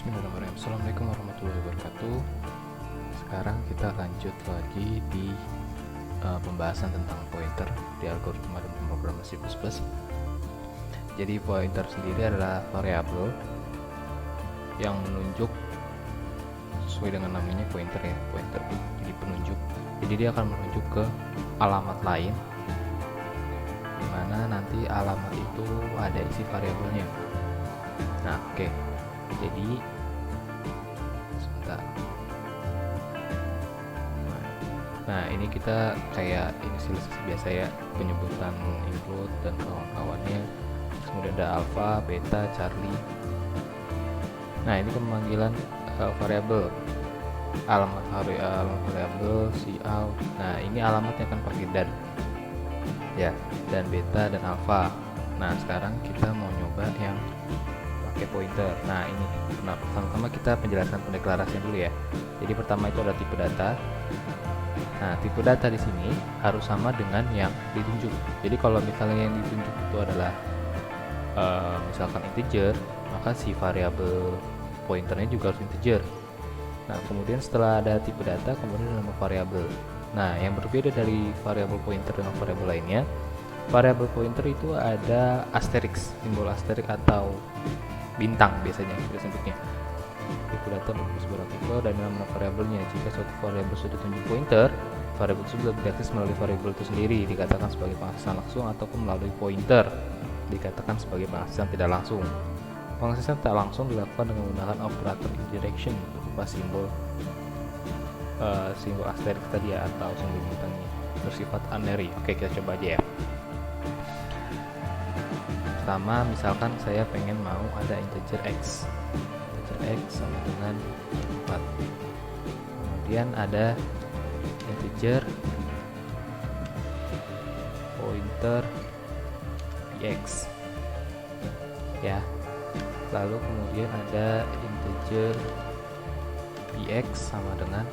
Bismillahirrahmanirrahim. Assalamualaikum warahmatullahi wabarakatuh. Sekarang kita lanjut lagi di pembahasan tentang pointer di algoritma dan pemrograman C++. Jadi pointer sendiri adalah variabel yang menunjuk sesuai dengan namanya pointer ya. Pointer jadi penunjuk. Jadi dia akan menunjuk ke alamat lain, dimana nanti alamat itu ada isi variabelnya. Nah, oke. Jadi sebentar. Nah, ini kita kayak inisialisasi biasa ya, penyebutan input dan kawan-kawannya. Kemudian ada alpha, beta, charlie. Nah, ini pemanggilan variabel. Alamat variabel cout. Nah, ini alamatnya akan pakai dan. Ya, dan beta dan alpha. Nah, sekarang kita mau nyoba yang pakai pointer. Nah, ini pertama kita penjelasan pendeklarasian dulu ya. Jadi pertama itu ada tipe data. Nah, tipe data di sini harus sama dengan yang ditunjuk. Jadi kalau misalnya yang ditunjuk itu adalah misalkan integer, maka si variabel pointernya juga harus integer. Nah, kemudian setelah ada tipe data, kemudian nama variabel. Nah, yang berbeda dari variabel pointer dengan variabel lainnya, variabel pointer itu ada asterisk, simbol asterisk atau bintang biasanya kita sebutnya. Tipe data berbentuk sebuah artikel dan nama variabelnya. Jika suatu variabel sudah ditunjuk pointer, variabel tersebut diakses melalui variabel itu sendiri, dikatakan sebagai pengaksesan langsung, ataupun melalui pointer, dikatakan sebagai pengaksesan tidak langsung. Pengaksesan tak langsung dilakukan dengan menggunakan operator indirection berupa simbol asterisk tadi ya, atau simbol bintangnya bersifat unary. Oke, kita coba aja ya. Pertama, misalkan saya pengen mau ada integer x sama dengan 4. Kemudian ada integer pointer px ya. Lalu kemudian ada integer px sama dengan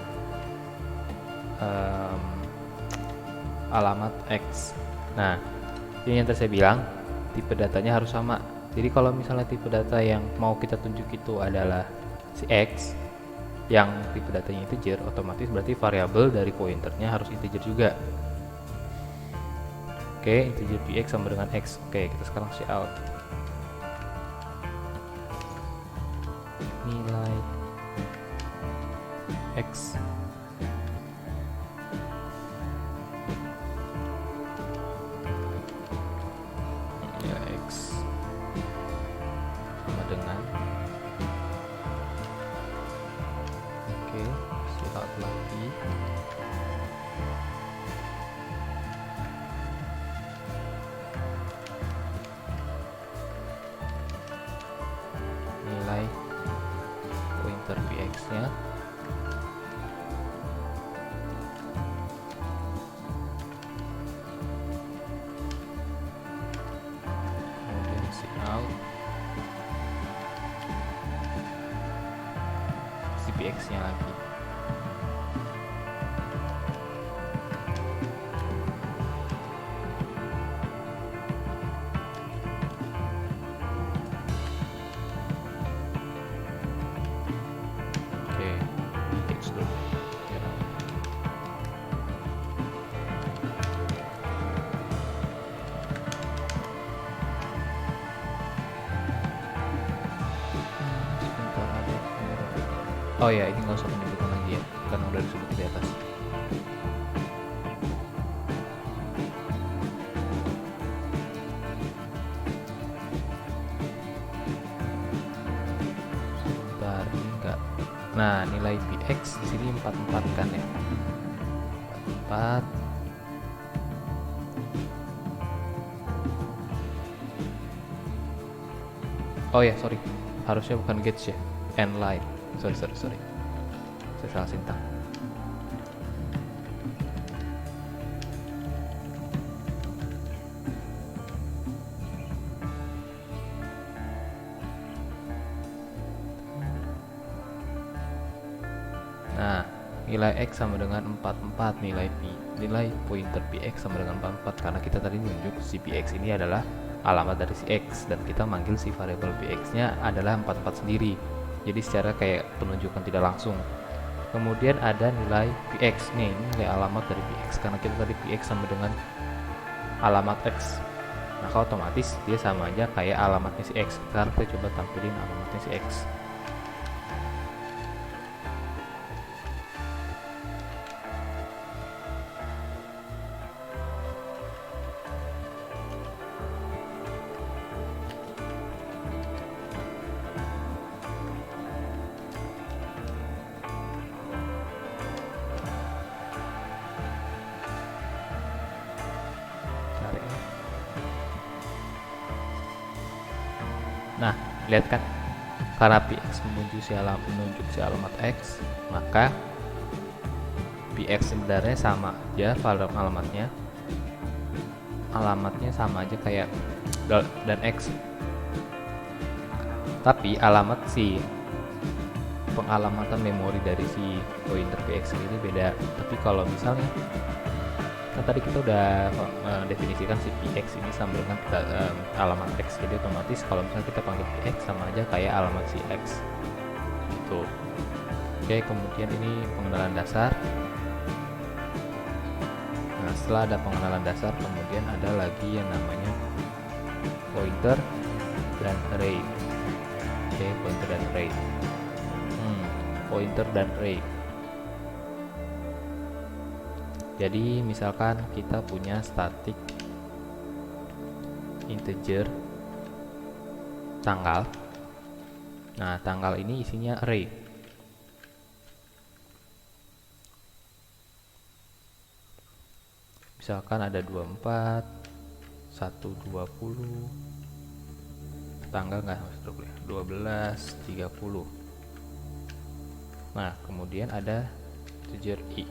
alamat x. Nah, ini yang tadi saya bilang, tipe datanya harus sama. Jadi kalau misalnya tipe data yang mau kita tunjuk itu adalah si x, yang tipe datanya integer, otomatis berarti variabel dari pointernya harus integer juga. Oke, integer px sama dengan x. Oke, kita sekarang cout. Nilai x sama dengan, oke, cout lagi. Nilai pointer px nya kemudian cout px nya lagi. Oke, x dulu ya. Sebentar, ada error. Oh ya, ini nggak usah menyebutkan lagi ya, karena udah disebut di atas. Sebentar, ini enggak. Nah, nilai px di sini 44 kan ya. 44. Oh ya, sorry. Harusnya bukan gauge ya. Nline. Sorry. Saya salah sintang. Nah, nilai x sama dengan 44, nilai pointer px sama dengan 44, karena kita tadi menunjuk si px ini adalah alamat dari si x dan kita manggil si variabel px nya adalah 44 sendiri. jadi secara kayak penunjukan tidak langsung. Kemudian ada nilai px nih, ini nilai alamat dari px, karena kita tadi px sama dengan alamat x, maka otomatis dia sama aja kayak alamatnya si x. Sekarang kita coba tampilin alamatnya si x. Nah, lihat kan, karena px menunjuk si alamat x, maka px sebenarnya sama aja alamatnya sama aja kayak dan x, tapi alamat si pengalamatan memori dari si pointer px ini beda. Tapi kalau misalnya kan tadi kita udah definisikan si px ini sama dengan alamat x, jadi otomatis kalau misalnya kita panggil px sama aja kayak alamat si x gitu. Oke, kemudian ini pengenalan dasar. Nah, setelah ada pengenalan dasar, kemudian ada lagi yang namanya pointer dan array. Oke, pointer dan array. Pointer dan array. Jadi misalkan kita punya static integer tanggal. Nah, tanggal ini isinya array. Misalkan ada 24, 1, 20, tanggal nggak masuk 12, 30. Nah, kemudian ada integer i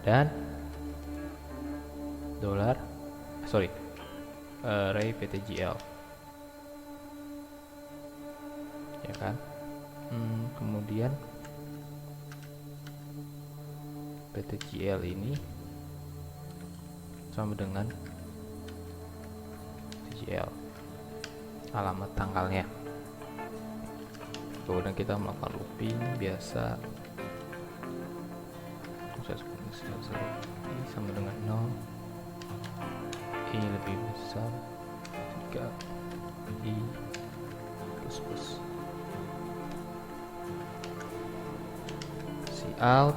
dan array ptgl, ya kan. Kemudian ptgl ini sama dengan ptgl alamat tanggalnya. Kemudian kita melakukan looping biasa, proses eksponensial i sama dengan 0, i lebih besar 3 i plus cout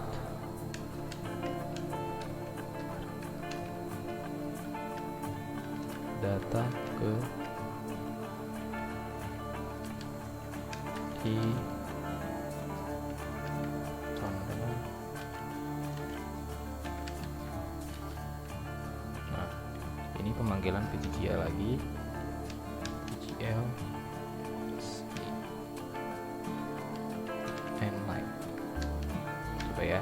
data ke i sama dengan, nah ini pemanggilan ptgl lagi, ptgl and line. Coba ya.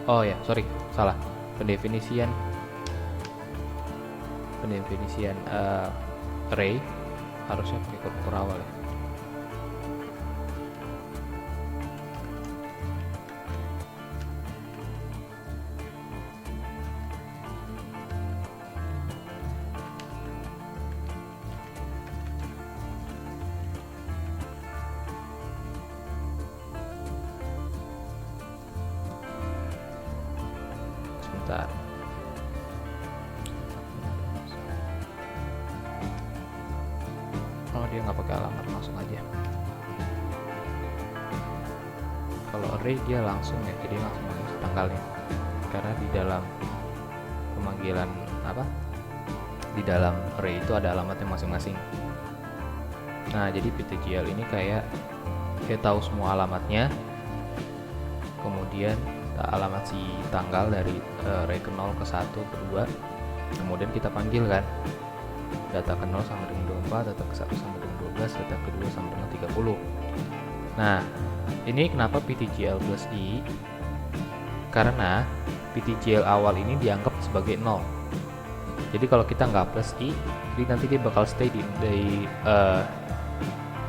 Oh ya, sorry, salah. Pendefinisian array harusnya pakai kontur awal ya. Sebentar. Oh, dia nggak pakai alamat, langsung aja. Kalau array dia langsung ya, jadi langsung masuk tanggalnya, karena di dalam pemanggilan di dalam array itu ada alamatnya masing-masing. Nah, jadi ptgl ini kayak kita tahu semua alamatnya, kemudian alamat si tanggal dari array ke 0 ke 1 ke 2, kemudian kita panggil kan, data ke 0 sama dengan 24, data ke 1 sama dengan 12, data ke 2 sama dengan 30. Nah, ini kenapa ptgl plus i, karena ptgl awal ini dianggap sebagai 0. Jadi kalau kita nggak plus i, jadi nanti dia bakal stay di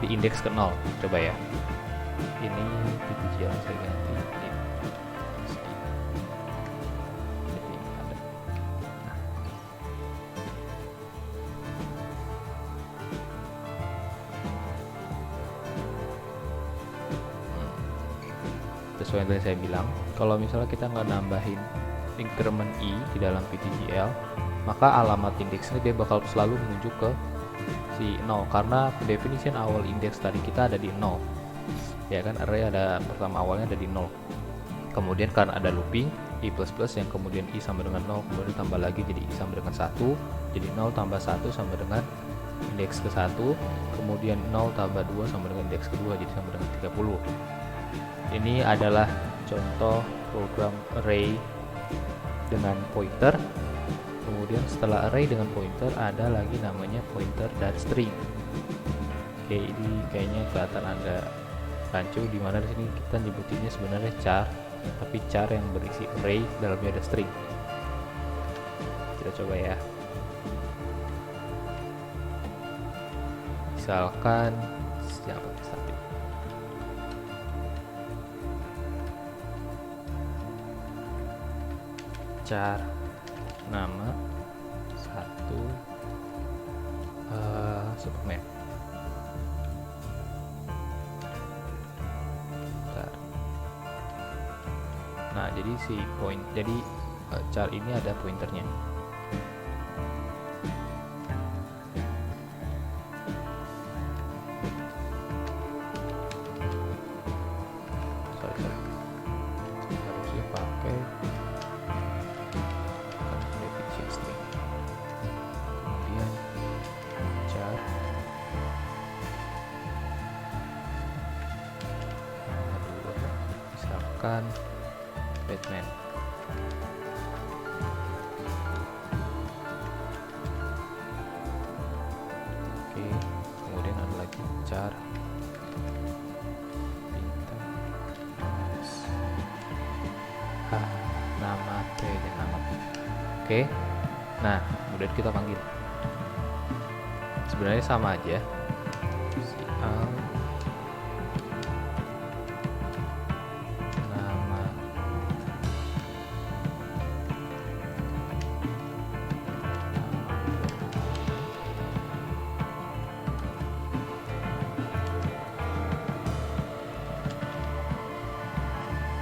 indeks ke 0. Coba ya, ini ptgl saya ganti plus i. Jadi ada. Nah, sesuai yang tadi saya bilang, kalau misalnya kita nggak nambahin increment i di dalam PTGL, maka alamat indeksnya dia bakal selalu menuju ke si 0, karena definition awal indeks tadi kita ada di 0 ya kan, array ada pertama awalnya ada di 0. Kemudian karena ada looping i++ yang kemudian i sama dengan 0, kemudian tambah lagi jadi i sama dengan 1, jadi 0 tambah 1 sama dengan indeks ke 1, kemudian 0 tambah 2 sama dengan indeks kedua, jadi sama dengan 30. Ini adalah contoh program array dengan pointer. Kemudian setelah array dengan pointer ada lagi namanya pointer dan string. Oke, ini kayaknya kelihatan ada rancu, di mana di sini kita nyebutinnya sebenarnya char, tapi char yang berisi array, dalamnya ada string. Kita coba ya. Misalkan siapa static char nama 1 Superman. Bentar. Nah, jadi char ini ada pointernya. Harusnya pakai definition string. Kemudian char misalkan Batman. Oke, kemudian ada lagi char bintang nama T dan nama T. Oke, nah kemudian kita panggil, sebenarnya sama aja, si Al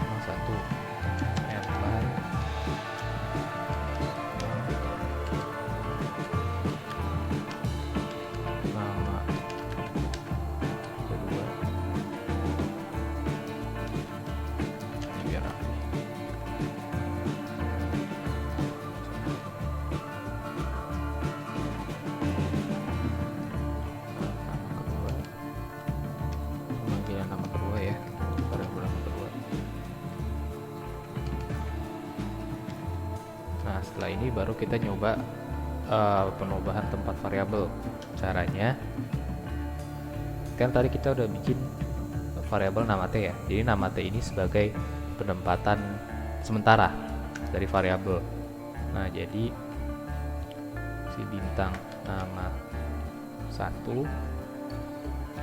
nama satu apply nama kedua, ini biar rapi. Nama kedua, pemanggilan nama kedua ya, variabel nama kedua. Nah, setelah ini baru kita nyoba penubahan tempat variabel. Caranya, kan tadi kita udah bikin variabel nama T ya. Jadi nama T ini sebagai penempatan sementara dari variabel. Nah, jadi si bintang nama 1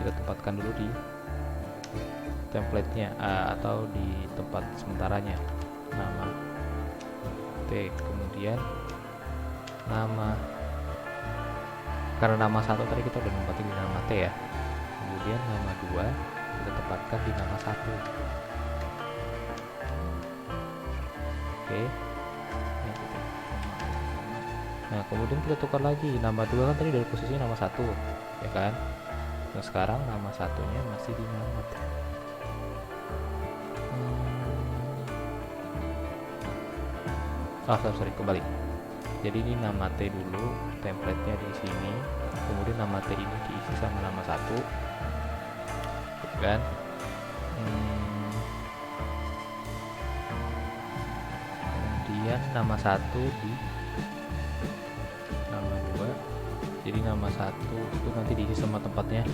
kita tempatkan dulu di template-nya atau di tempat sementaranya, nama T. Kemudian nama, karena nama 1 tadi kita udah nempatin di nama T ya. Kemudian nama 2 kita tempatkan di nama 1. Oke. Nah, kemudian kita tukar lagi, nama 2 kan tadi dari posisinya nama 1 ya kan. Nah, sekarang nama satunya masih di nama T. Sorry, kembali. Jadi ini nama T dulu, template-nya di sini. Kemudian nama T ini diisi sama nama 1, kan? Kemudian nama 1 di nama 2. Jadi nama 1 itu nanti diisi sama tempatnya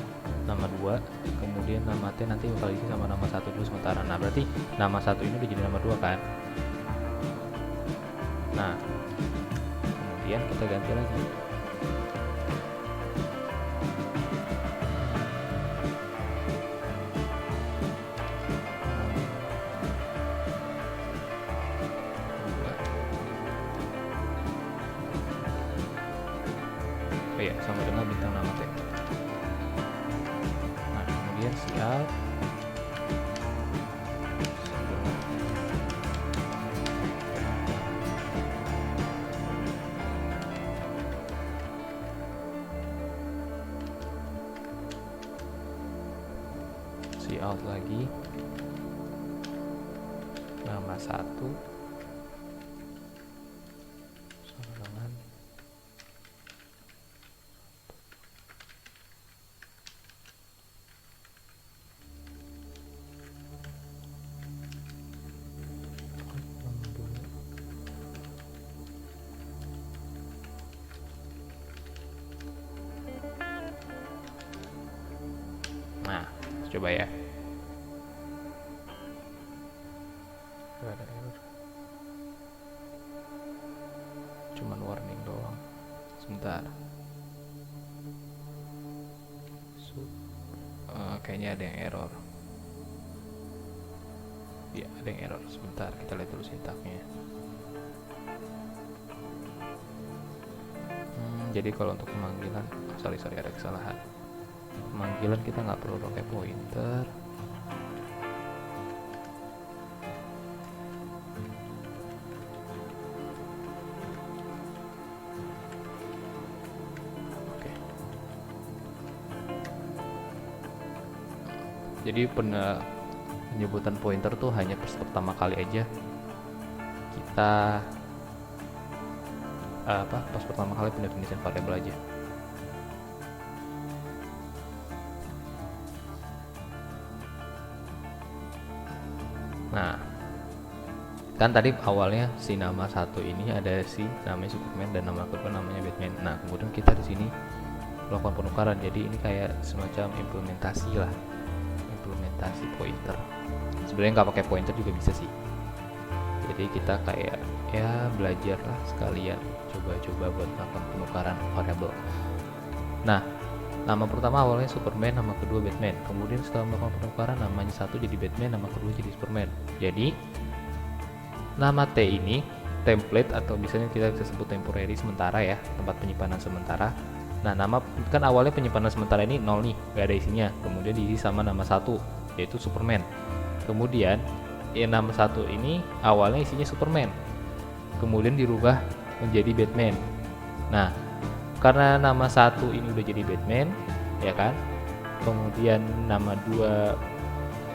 nama 2. Kemudian nama T nanti bakal diisi sama nama 1 dulu sementara. Nah, berarti nama 1 ini udah jadi nama 2 kan? Nah, kemudian kita ganti lagi. Oh ya, sama dengan bintang nama T. Nah, kemudian siap out lagi, nama 1 sama dengan nah, coba ya. Gak ada error, cuman warning doang. Sebentar, kayaknya ada yang error. Ya, ada yang error. Sebentar, kita lihat dulu sintaknya. Jadi kalau untuk pemanggilan, sorry ada kesalahan. Pemanggilan kita nggak perlu pakai pointer. Oke. Jadi penyebutan pointer tuh hanya pertama kali aja kita pas pertama kali pendefinisian variabel aja. Nah, kan tadi awalnya si nama 1 ini ada si namanya Superman dan nama kedua namanya Batman. Nah, kemudian kita di sini melakukan penukaran. Jadi ini kayak semacam implementasi lah, implementasi pointer. Sebenarnya nggak pakai pointer juga bisa sih. Jadi kita kayak ya belajar lah sekalian, coba-coba buat melakukan penukaran variabel. Nah, nama pertama awalnya Superman, nama kedua Batman. Kemudian setelah melakukan penukaran, namanya 1 jadi Batman, nama kedua jadi Superman. Jadi nama T ini template atau biasanya kita bisa sebut temporary, sementara ya, tempat penyimpanan sementara. Nah, nama kan awalnya penyimpanan sementara ini 0 nih, gak ada isinya. Kemudian diisi sama nama 1 yaitu Superman. Kemudian nama 1 ini awalnya isinya Superman, kemudian dirubah menjadi Batman. Nah, karena nama 1 ini udah jadi Batman, ya kan? Kemudian nama 2,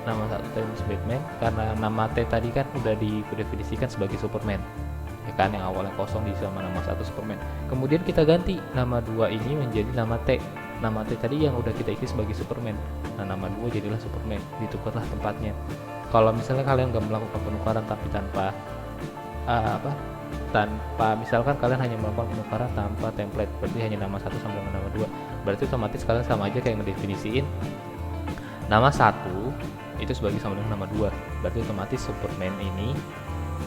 nama 1 tadi Batman, karena nama T tadi kan udah didefinisikan sebagai Superman, ya kan? Yang awalnya kosong diisi sama nama 1 Superman. Kemudian kita ganti nama 2 ini menjadi nama T. Nama T tadi yang udah kita isi sebagai Superman. Nah, nama 2 jadilah Superman. Ditukarlah tempatnya. Kalau misalnya kalian nggak melakukan penukaran tapi tanpa misalkan kalian hanya melakukan penukaran tanpa template, berarti hanya nama 1 sama dengan nama 2, berarti otomatis kalian sama aja kayak ngedefinisiin nama 1 itu sebagai sama dengan nama 2. Berarti otomatis Superman ini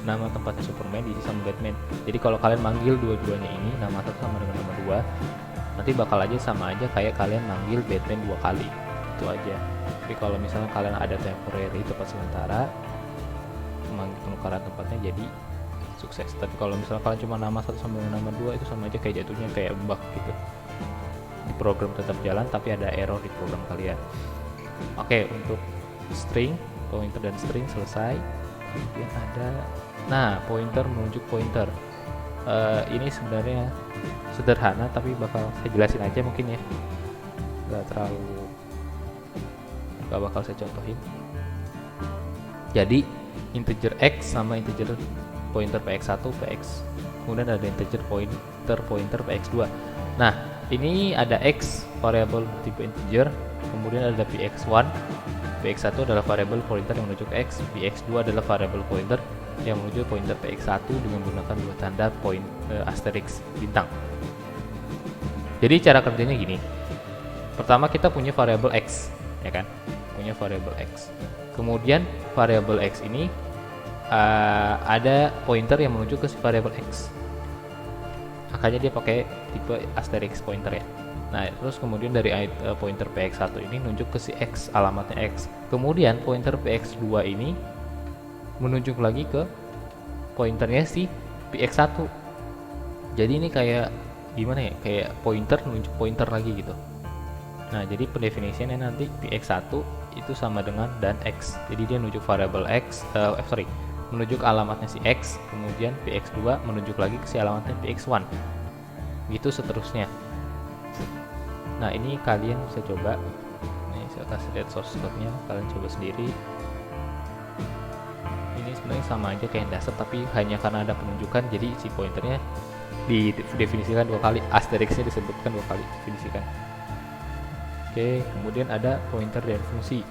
nama tempatnya Superman diisi sama Batman. Jadi kalau kalian manggil dua-duanya ini nama 1 sama dengan nama 2, nanti bakal aja sama aja kayak kalian manggil Batman 2 kali. Itu aja. Tapi kalau misalnya kalian ada temporary tempat sementara, manggil penukaran tempatnya jadi sukses. Tapi kalau misalnya kalian cuma nama 1 sama dengan nama 2, itu sama aja kayak jatuhnya kayak bug gitu. Di program tetap jalan tapi ada error di program kalian. Oke, untuk string, pointer dan string selesai. Kemudian ada pointer menunjuk pointer. Ini sebenarnya sederhana tapi bakal saya jelasin aja mungkin ya. Gak bakal saya contohin. Jadi integer x sama integer pointer px1 px, kemudian ada integer pointer px2. Nah, ini ada x variabel tipe integer, kemudian ada px1. px1 adalah variabel pointer yang menuju ke x, px2 adalah variabel pointer yang menuju pointer px1 dengan menggunakan dua tanda asterisk bintang. Jadi cara kerjanya gini. Pertama kita punya variabel x, ya kan? Punya variabel x. Kemudian variabel x ini ada pointer yang menuju ke si variabel x. Makanya dia pakai tipe asterisk pointer ya. Nah, terus kemudian dari pointer px1 ini menunjuk ke si x, alamatnya x. Kemudian pointer px2 ini menunjuk lagi ke pointernya si px1. Jadi ini kayak gimana ya? Kayak pointer menunjuk pointer lagi gitu. Nah, jadi pendefinisiannya nanti px1 itu sama dengan dan x. Jadi dia menunjuk variabel x, menunjuk alamatnya si x, kemudian px2 menunjuk lagi ke si alamatnya px1. Gitu seterusnya. Nah, ini kalian bisa coba. Nih, saya kasih lihat source code-nya, kalian coba sendiri. Ini sebenarnya sama aja kayak dasar, tapi hanya karena ada penunjukan jadi si pointernya didefinisikan 2 kali, asterisknya disebutkan 2 kali definisikan. Oke, kemudian ada pointer dan fungsi.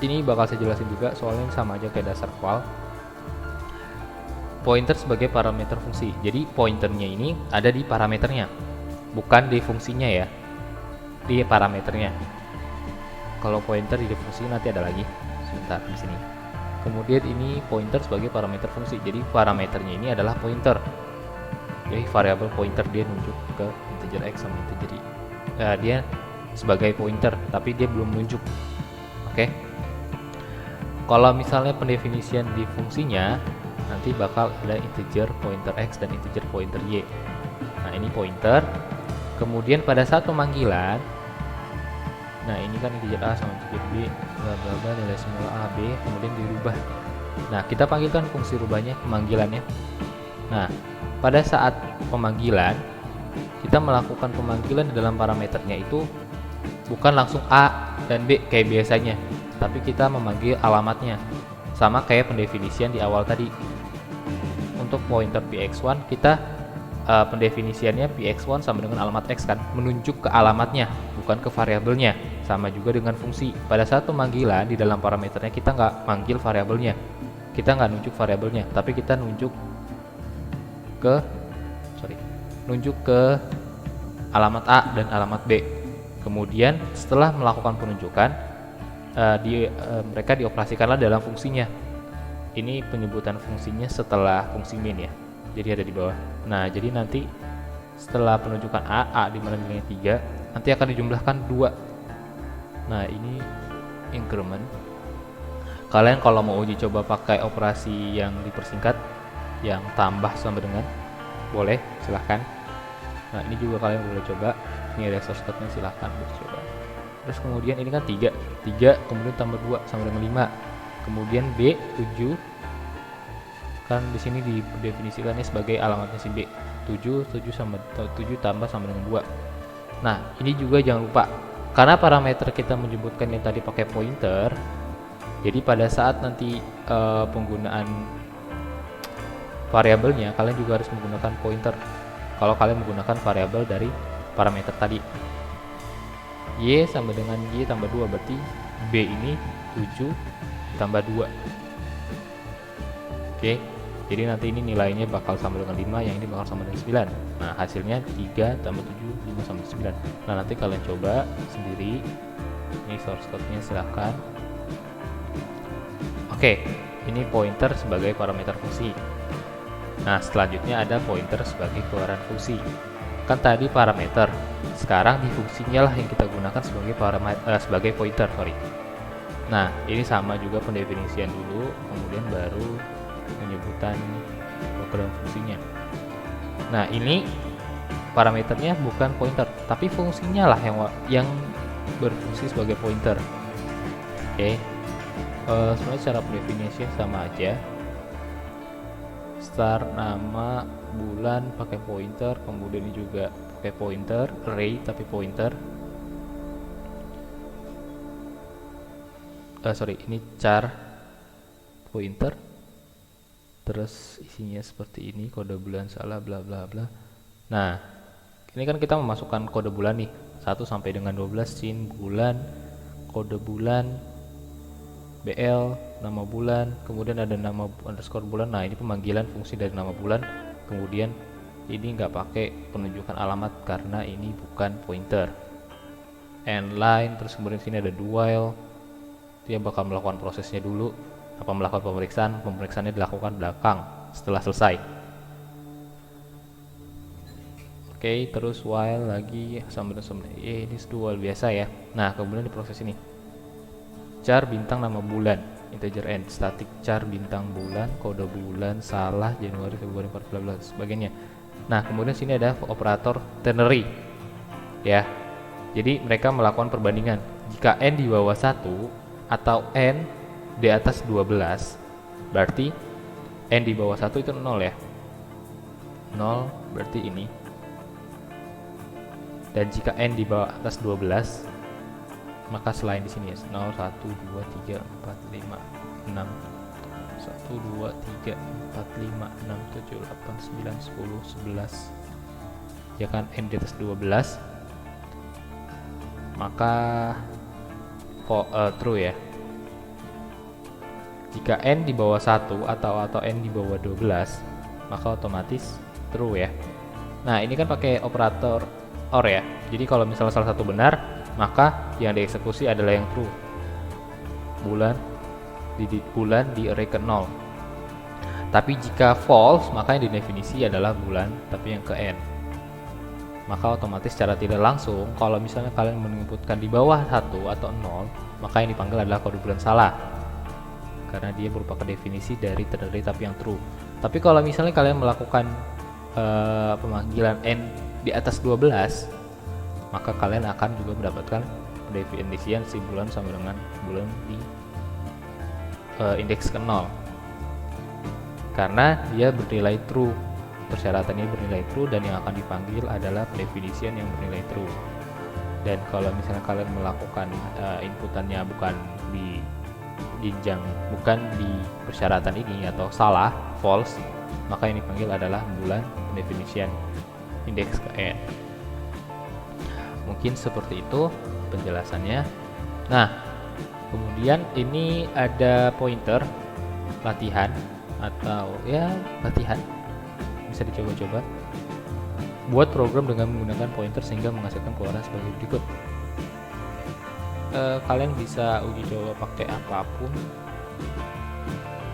Ini bakal saya jelasin juga soalnya sama aja kayak dasar val. Pointer sebagai parameter fungsi. Jadi pointernya ini ada di parameternya, bukan di fungsinya ya, di parameternya. Kalau pointer di fungsi nanti ada lagi, sebentar di sini. Kemudian ini pointer sebagai parameter fungsi. Jadi parameternya ini adalah pointer. Jadi variabel pointer dia nunjuk ke integer x sama integer y. Dia sebagai pointer, tapi dia belum nunjuk. Oke. Kalau misalnya pendefinisian di fungsinya, nanti bakal ada integer pointer x dan integer pointer y. Nah, ini pointer. Kemudian pada saat pemanggilan, nah ini kan integer a sama integer b, bla bla bla, nilai semula a b, kemudian dirubah. Nah, kita panggilkan fungsi rubahnya, pemanggilannya. Nah, pada saat pemanggilan, kita melakukan pemanggilan di dalam parameternya itu bukan langsung a dan b kayak biasanya, tapi kita memanggil alamatnya, sama kayak pendefinisian di awal tadi. Untuk pointer px1 kita pendefinisiannya px1 sama dengan alamat x kan, menunjuk ke alamatnya bukan ke variabelnya. Sama juga dengan fungsi, pada saat pemanggilan di dalam parameternya kita nggak manggil variabelnya, kita nggak nunjuk variabelnya, tapi kita nunjuk ke alamat a dan alamat b. Kemudian setelah melakukan penunjukan, mereka dioperasikanlah dalam fungsinya. Ini penyebutan fungsinya setelah fungsi main ya, jadi ada di bawah. Nah, jadi nanti setelah penunjukan a dimana nilainya 3, nanti akan dijumlahkan 2. Nah, ini increment. Kalian kalau mau uji coba pakai operasi yang dipersingkat, yang tambah sama dengan, boleh, silahkan. Nah, ini juga kalian boleh coba. Ini ada source code-nya, silahkan coba. Terus kemudian ini kan 3 kemudian tambah 2 sama dengan 5. Kemudian B 7, kan di sini didefinisikannya sebagai alamatnya si B. 7 tambah sama dengan 2. Nah, ini juga jangan lupa, karena parameter kita menyebutkan yang tadi pakai pointer. Jadi pada saat nanti penggunaan variabelnya, kalian juga harus menggunakan pointer. Kalau kalian menggunakan variabel dari parameter tadi, y sama dengan y tambah 2, berarti b ini 7 tambah 2. Oke, jadi nanti ini nilainya bakal sama dengan 5, yang ini bakal sama dengan 9. Nah, hasilnya 3 tambah 7, 5 sama 9. Nah, nanti kalian coba sendiri. Ini source code-nya, silahkan. Oke, ini pointer sebagai parameter fungsi. Nah, selanjutnya ada pointer sebagai keluaran fungsi. Kan tadi parameter, sekarang di fungsinya lah yang kita gunakan sebagai pointer. Nah, ini sama juga pendefinisian dulu, kemudian baru penyebutan program fungsinya. Nah, ini parameternya bukan pointer, tapi fungsinya lah yang berfungsi sebagai pointer. Oke. Sebenarnya cara pendefinisinya sama aja. Start, nama, bulan pakai pointer, kemudian ini juga pakai pointer, array tapi pointer. Ini char pointer, terus isinya seperti ini, kode bulan salah bla bla bla. Nah, ini kan kita memasukkan kode bulan nih, 1 sampai dengan 12, sin bulan, kode bulan, BL, nama bulan, kemudian ada nama underscore bulan. Nah, ini pemanggilan fungsi dari nama bulan. Kemudian ini nggak pakai penunjukan alamat karena ini bukan pointer. End line, terus kemudian sini ada do while. Dia bakal melakukan prosesnya dulu, melakukan pemeriksaannya dilakukan belakang setelah selesai. Oke, terus while lagi sama ini do while biasa ya. Nah, kemudian di proses ini char bintang nama bulan, integer n, static char bintang bulan, kode bulan salah Januari, Februari, Maret, bla bla sebagainya. Nah, kemudian sini ada operator ternary ya. Jadi mereka melakukan perbandingan. Jika n di bawah 1 atau n di atas 12, berarti n di bawah 1 itu 0 ya. 0 berarti ini. Dan jika n di bawah atas 12, maka selain di sini ya 0, 1, 2, 3, 4, 5, 6, 1, 2, 3, 4, 5, 6, 7, 8, 9, 10, 11, ya kan, n di atas 12, maka true ya. Jika n di bawah 1 atau n di bawah 12, maka otomatis true ya. Nah, ini kan pakai operator OR ya. Jadi kalau misalnya salah satu benar, maka yang dieksekusi adalah yang true. Bulan di array ke 0. Tapi jika false, maka yang didefinisi adalah bulan tapi yang ke n. Maka otomatis secara tidak langsung, kalau misalnya kalian menginputkan di bawah 1 atau 0, maka yang dipanggil adalah kode bulan salah, karena dia merupakan definisi dari ternary tapi yang true. Tapi kalau misalnya kalian melakukan pemanggilan n di atas 12, maka kalian akan juga mendapatkan definisian si bulan sama dengan bulan di indeks ke 0, karena dia bernilai true. Persyaratannya bernilai true dan yang akan dipanggil adalah definisian yang bernilai true. Dan kalau misalnya kalian melakukan inputannya bukan di jenjang, bukan di persyaratan ini atau salah, false, maka yang dipanggil adalah bulan definisian indeks ke n. Mungkin seperti itu penjelasannya. Nah, kemudian ini ada pointer latihan atau ya latihan, bisa dicoba-coba. Buat program dengan menggunakan pointer sehingga menghasilkan keluaran sebagai berikut. Kalian bisa uji coba pakai apapun,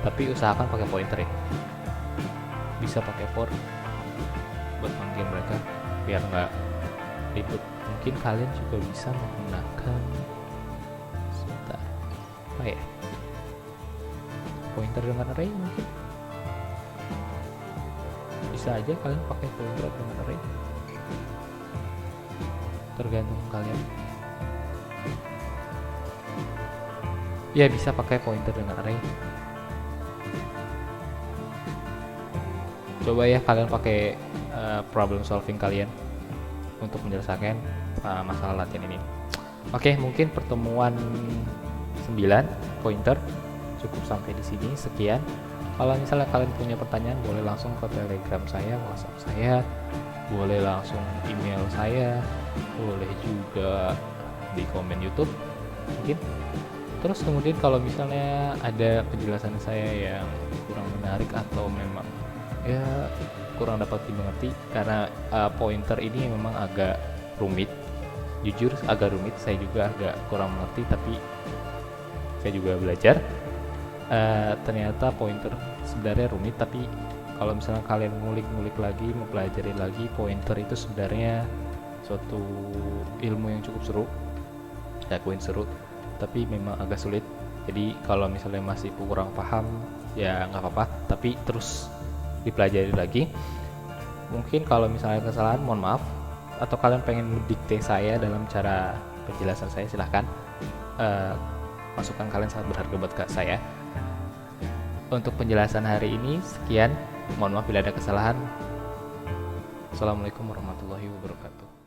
tapi usahakan pakai pointer ya. Bisa pakai for buat manggil mereka biar nggak ribut. Mungkin kalian juga bisa menggunakan sebentar, apa ya, pointer dengan array. Mungkin bisa aja kalian pakai pointer dengan array, tergantung kalian. Ya, bisa pakai pointer dengan array. Coba ya kalian pakai problem solving kalian untuk menyelesaikan masalah latihan ini. Oke, mungkin pertemuan 9 pointer cukup sampai di sini. Sekian. Kalau misalnya kalian punya pertanyaan, boleh langsung ke Telegram saya, WhatsApp saya, boleh langsung email saya, boleh juga di komen YouTube mungkin. Terus kemudian kalau misalnya ada penjelasan saya yang kurang menarik atau memang ya kurang dapat dimengerti, karena pointer ini memang agak rumit, jujur agak rumit, saya juga agak kurang mengerti, tapi saya juga belajar. Ternyata pointer sebenarnya rumit, tapi kalau misalnya kalian ngulik-ngulik lagi, mempelajari lagi, pointer itu sebenarnya suatu ilmu yang cukup seru, saya akuin seru, tapi memang agak sulit. Jadi kalau misalnya masih kurang paham, ya nggak apa-apa, tapi terus dipelajari lagi. Mungkin kalau misalnya kesalahan, mohon maaf. Atau kalian pengen mendikte saya dalam cara penjelasan saya, silahkan. Masukan kalian sangat berharga buat saya. Untuk penjelasan hari ini sekian. Mohon maaf bila ada kesalahan. Assalamualaikum warahmatullahi wabarakatuh.